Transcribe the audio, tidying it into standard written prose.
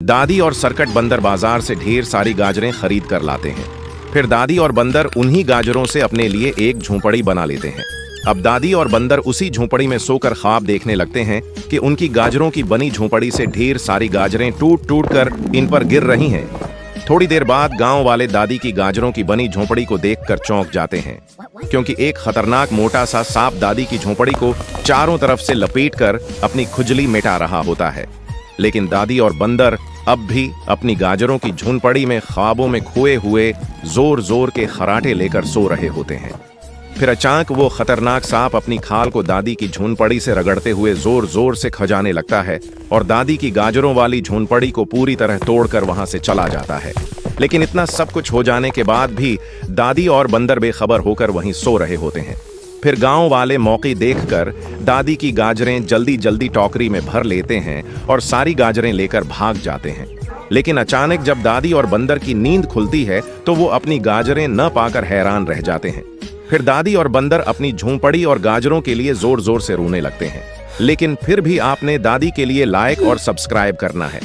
दादी और सरकट बंदर बाजार से ढेर सारी गाजरें खरीद कर लाते हैं। फिर दादी और बंदर उन्हीं गाजरों से अपने लिए एक झोंपड़ी बना लेते हैं। अब दादी और बंदर उसी झोंपड़ी में सोकर ख्वाब देखने लगते हैं कि उनकी गाजरों की बनी झोंपड़ी से ढेर सारी गाजरें टूट टूट कर इन पर गिर रही हैं। थोड़ी देर बाद गांव वाले दादी की गाजरों की बनी झोंपड़ी को देखकर चौंक जाते हैं, क्योंकि एक खतरनाक मोटा सा सांप दादी की झोंपड़ी को चारों तरफ से लपेटकर अपनी खुजली मिटा रहा होता है। लेकिन दादी और बंदर अब भी अपनी गाजरों की झोंपड़ी में ख्वाबों में खोए हुए जोर जोर के खराटे लेकर सो रहे होते हैं। फिर अचानक वो खतरनाक सांप अपनी खाल को दादी की झोंपड़ी से रगड़ते हुए जोर जोर से खजाने लगता है और दादी की गाजरों वाली झोंपड़ी को पूरी तरह तोड़कर वहां से चला जाता है। लेकिन इतना सब कुछ हो जाने के बाद भी दादी और बंदर बेखबर होकर वहीं सो रहे होते हैं। फिर गांव वाले मौके देखकर दादी की गाजरें जल्दी जल्दी टोकरी में भर लेते हैं और सारी गाजरें लेकर भाग जाते हैं। लेकिन अचानक जब दादी और बंदर की नींद खुलती है तो वो अपनी गाजरें न पाकर हैरान रह जाते हैं। फिर दादी और बंदर अपनी झोंपड़ी और गाजरों के लिए जोर जोर से रोने लगते हैं। लेकिन फिर भी आपने दादी के लिए लाइक और सब्सक्राइब करना है।